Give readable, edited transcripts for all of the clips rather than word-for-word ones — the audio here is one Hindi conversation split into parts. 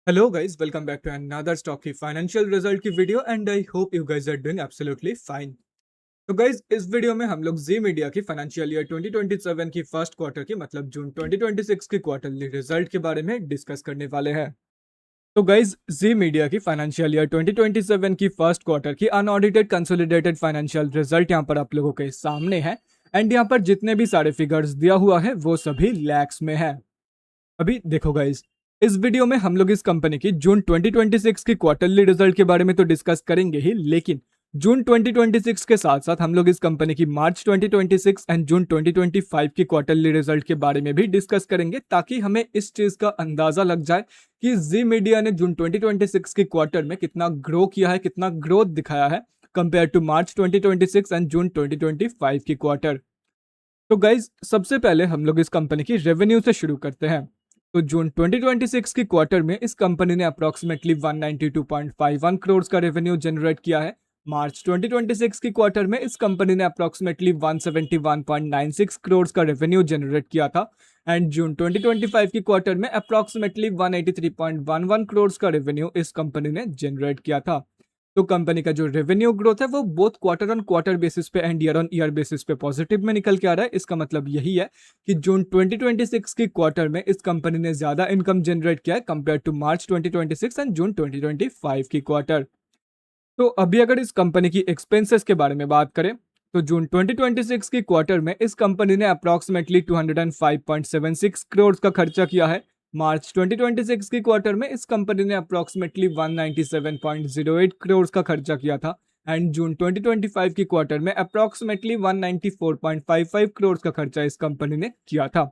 Hello guys, welcome back to another Stocky financial result की video and I hope you guys are doing absolutely fine। तो गाइज इस वीडियो में हम लोग जी मीडिया की फाइनेंशियल ईयर 2027 की फर्स्ट क्वार्टर की मतलब जून 2026 की क्वार्टरली रिजल्ट के बारे में डिस्कस करने वाले हैं। तो गाइज जी मीडिया की फाइनेंशियल ईयर 2027 की फर्स्ट क्वार्टर की अनऑडिटेड कंसोलिडेटेड फाइनेंशियल रिजल्ट यहाँ पर आप लोगों के सामने है एंड यहाँ पर जितने भी सारे फिगर्स दिया हुआ है वो सभी लैक्स में है। अभी देखो गाइज, इस वीडियो में हम लोग इस कंपनी की जून 2026 की क्वार्टरली रिजल्ट के बारे में तो डिस्कस करेंगे ही, लेकिन जून 2026 के साथ साथ हम लोग इस कंपनी की मार्च 2026 एंड जून 2025 की क्वार्टरली रिजल्ट के बारे में भी डिस्कस करेंगे ताकि हमें इस चीज का अंदाजा लग जाए कि जी मीडिया ने जून 2026 की क्वार्टर में कितना ग्रो किया है, कितना ग्रोथ दिखाया है compare to March 2026 and June 2025 की क्वार्टर। तो गाइज सबसे पहले हम लोग इस कंपनी की रेवेन्यू से शुरू करते हैं। तो जून 2026 की क्वार्टर में इस कंपनी ने अप्रोक्सीमेटली 192.51 करोड़ का रेवेन्यू जनरेट किया है। मार्च 2026 की क्वार्टर में इस कंपनी ने अप्रोक्सीमेटली 171.96 करोड़ का रेवेन्यू जनरेट किया था एंड जून 2025 की क्वार्टर में अप्रोक्सीमेटली 183.11 करोड़ का रेवेन्यू इस कंपनी ने जनरेट किया था। तो कंपनी का जो रेवेन्यू ग्रोथ है वो both quarter on quarter basis पे and year on year basis पे पॉजिटिव में निकल के आ रहा है। इसका मतलब यही है कि जून 2026 की क्वार्टर में इस कंपनी ने ज्यादा इनकम जनरेट किया है compare to March 2026 and June 2025 की क्वार्टर। तो अभी अगर इस कंपनी की एक्सपेंसेस के बारे में बात करें तो जून 2026 की क्वार्टर में इस कंपनी ने अप्रोक्सीमेटली 205.76 करोड़ का खर्चा किया है। मार्च 2026 की क्वार्टर में इस कंपनी ने अप्रोक्सीमेटली 197.08 करोड़ का खर्चा किया था एंड जून 2025 की क्वार्टर में अप्रोक्सीमेटली 194.55 करोड़ का खर्चा इस कंपनी ने किया था।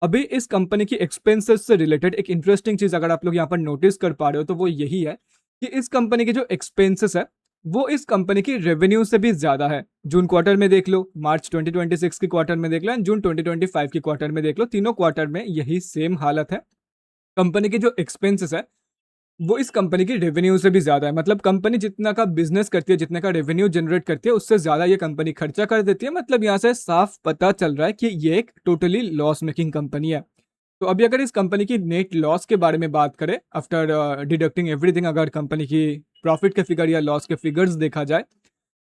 अभी इस कंपनी की एक्सपेंसेस से रिलेटेड एक इंटरेस्टिंग चीज अगर आप लोग यहाँ पर नोटिस कर पा रहे हो तो वो यही है कि इस कंपनी के जो एक्सपेंसेस है वो इस कंपनी की रेवेन्यू से भी ज्यादा है। जून क्वार्टर में देख लो, मार्च 2026 की क्वार्टर में देख लो एंड जून 2025 की क्वार्टर में देख लो, तीनों क्वार्टर में यही सेम हालत है। कंपनी के जो एक्सपेंसेस है वो इस कंपनी की रेवेन्यू से भी ज्यादा है। मतलब कंपनी जितना का बिजनेस करती है, जितने का रेवेन्यू जनरेट करती है, उससे ज्यादा ये कंपनी खर्चा कर देती है। मतलब यहाँ से साफ पता चल रहा है कि ये एक टोटली लॉस मेकिंग कंपनी है। तो अभी अगर इस कंपनी की नेट लॉस के बारे में बात करें आफ्टर डिडक्टिंग एवरीथिंग, अगर कंपनी की प्रॉफिट के फिगर या लॉस के फिगर्स देखा जाए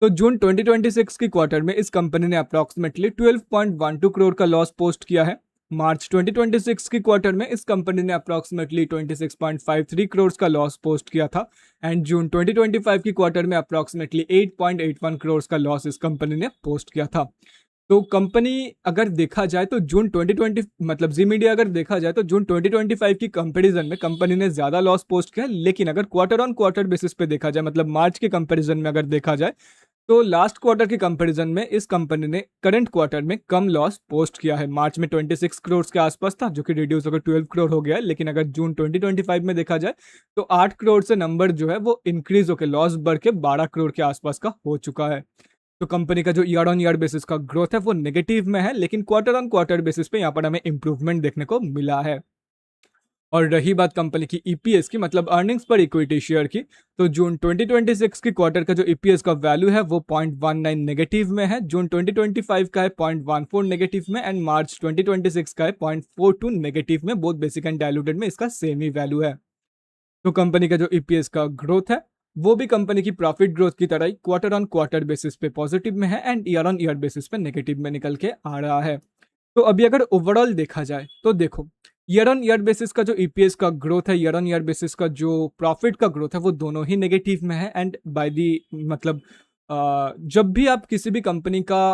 तो जून 2026 की क्वार्टर में इस कंपनी ने अप्रोक्सीमेटली 12.12 करोड़ का लॉस पोस्ट किया है। मार्च 2026 की क्वार्टर में इस कंपनी ने अप्रोक्सीमेटली 26.53 करोड़ का लॉस पोस्ट किया था एंड जून 2025 की क्वार्टर में अप्रोक्सीमेटली 8.81 करोड़ का लॉस इस कंपनी ने पोस्ट किया था। तो कंपनी अगर देखा जाए तो जून 2020 मतलब जी मीडिया अगर देखा जाए तो जून 2025 की कंपैरिजन में कंपनी ने ज्यादा लॉस पोस्ट किया, लेकिन अगर क्वार्टर ऑन क्वार्टर बेसिस पे देखा जाए मतलब मार्च के कंपैरिजन में अगर देखा जाए तो लास्ट क्वार्टर के कंपैरिजन में इस कंपनी ने करंट क्वार्टर में कम लॉस पोस्ट किया है। मार्च में 26 करोड़ के आसपास था जो कि रिड्यूस होकर 12 करोड़ हो गया है, लेकिन अगर जून 2025 में देखा जाए तो 8 करोड़ से नंबर जो है वो इंक्रीज होकर लॉस बढ़ के 12 करोड़ के आसपास का हो चुका है। तो कंपनी का जो ईयर ऑन ईयर बेसिस का ग्रोथ है वो नेगेटिव में है, लेकिन क्वार्टर ऑन क्वार्टर बेसिस पे यहाँ पर हमें इंप्रूवमेंट देखने को मिला है। और रही बात कंपनी की ईपीएस की मतलब अर्निंग्स पर इक्विटी शेयर की, तो जून 2026 की क्वार्टर का जो ईपीएस का वैल्यू है वो 0.19 नेगेटिव में है, जून 2025 का है 0.14 नेगेटिव में एंड मार्च 2026 का है 0.42 नेगेटिव में। बोथ बेसिक एंड डायलूटेड में इसका सेम ही वैल्यू है। तो कंपनी का जो ईपीएस का ग्रोथ है वो भी कंपनी की प्रॉफिट ग्रोथ की तरह ही क्वार्टर ऑन क्वार्टर बेसिस पे पॉजिटिव में है and year on year basis पे नेगेटिव में निकल के आ रहा है। तो अभी अगर ओवरऑल देखा जाए तो देखो, ईयर ऑन ईयर बेसिस का जो ईपीएस का ग्रोथ है, ईयर ऑन ईयर बेसिस का जो प्रॉफिट का ग्रोथ है वो दोनों ही नेगेटिव में है एंड बाय दी मतलब जब भी आप किसी भी कंपनी का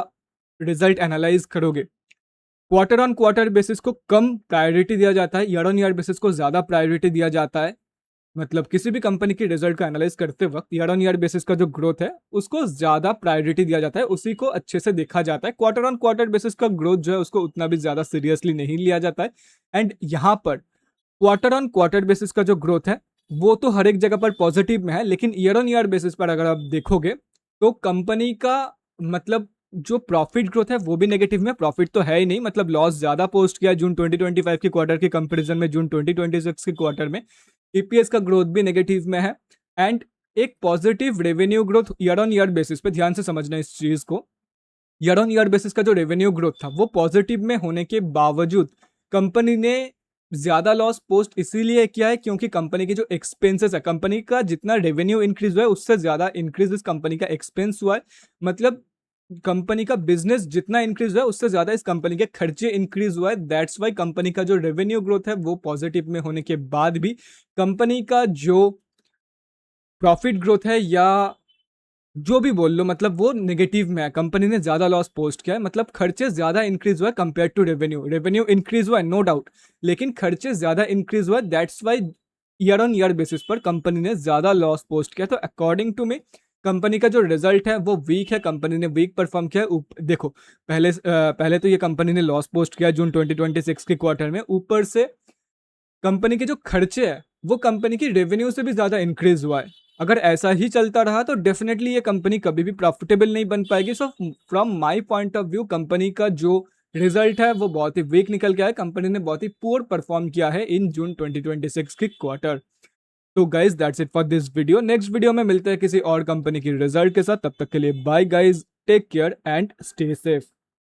रिजल्ट एनालाइज करोगे क्वार्टर ऑन क्वार्टर बेसिस को कम प्रायोरिटी दिया जाता है, ईयर ऑन ईयर बेसिस को ज्यादा प्रायोरिटी दिया जाता है। मतलब किसी भी कंपनी की रिजल्ट को एनालाइज करते वक्त ईयर ऑन ईयर बेसिस का जो ग्रोथ है उसको ज्यादा प्रायोरिटी दिया जाता है, उसी को अच्छे से देखा जाता है। क्वार्टर ऑन क्वार्टर बेसिस का ग्रोथ जो है उसको उतना भी ज्यादा सीरियसली नहीं लिया जाता है। एंड यहाँ पर क्वार्टर ऑन क्वार्टर बेसिस का जो ग्रोथ है वो तो हर एक जगह पर पॉजिटिव में है, लेकिन ईयर ऑन ईयर बेसिस पर अगर आप देखोगे तो कंपनी का मतलब जो प्रॉफिट ग्रोथ है वो भी नेगेटिव में, प्रॉफिट तो है ही नहीं, मतलब लॉस ज्यादा पोस्ट किया जून 2025 के क्वार्टर के कंपैरिजन में जून 2026 के क्वार्टर में। ईपीएस का ग्रोथ भी नेगेटिव में है एंड एक positive revenue growth year on year basis पे, ध्यान से समझना इस चीज को, ईयर ऑन ईयर बेसिस का जो रेवेन्यू ग्रोथ था वो पॉजिटिव में होने के बावजूद कंपनी ने ज्यादा लॉस पोस्ट इसीलिए किया है क्योंकि कंपनी के जो एक्सपेंसेस है, कंपनी का जितना रेवेन्यू इंक्रीज हुआ है उससे ज्यादा इंक्रीज इस कंपनी का एक्सपेंस हुआ है। मतलब कंपनी का बिजनेस जितना इंक्रीज हुआ है उससे ज्यादा इस कंपनी के खर्चे इंक्रीज हुआ है। दैट्स वाई कंपनी का जो रेवेन्यू ग्रोथ है वो पॉजिटिव में होने के बाद भी कंपनी का जो प्रॉफिट ग्रोथ है या जो भी बोल लो, मतलब वो नेगेटिव में है। कंपनी ने ज्यादा लॉस पोस्ट किया है, मतलब खर्चे ज्यादा इंक्रीज हुआ है compare to revenue. Revenue increase हुआ है नो डाउट, लेकिन खर्चे ज्यादा इंक्रीज हुआ है। That's why year on year basis पर कंपनी ने ज्यादा लॉस पोस्ट किया। तो अकॉर्डिंग टू मी कंपनी का जो रिजल्ट है वो वीक है, कंपनी ने वीक परफॉर्म किया है। देखो पहले तो ये कंपनी ने लॉस पोस्ट किया जून 2026 के क्वार्टर में, ऊपर से कंपनी के जो खर्चे हैं वो कंपनी की रेवेन्यू से भी ज्यादा इंक्रीज हुआ है। अगर ऐसा ही चलता रहा तो डेफिनेटली ये कंपनी कभी भी प्रॉफिटेबल नहीं बन पाएगी। So from my point of view company का जो रिजल्ट है वो बहुत ही वीक निकल गया है। कंपनी ने बहुत ही पुअर परफॉर्म किया है इन जून 2026 की क्वार्टर। तो guys that's it for this video. Next video में मिलते हैं किसी और कंपनी की रिजल्ट के साथ। तब तक के लिए bye guys, take care and stay safe.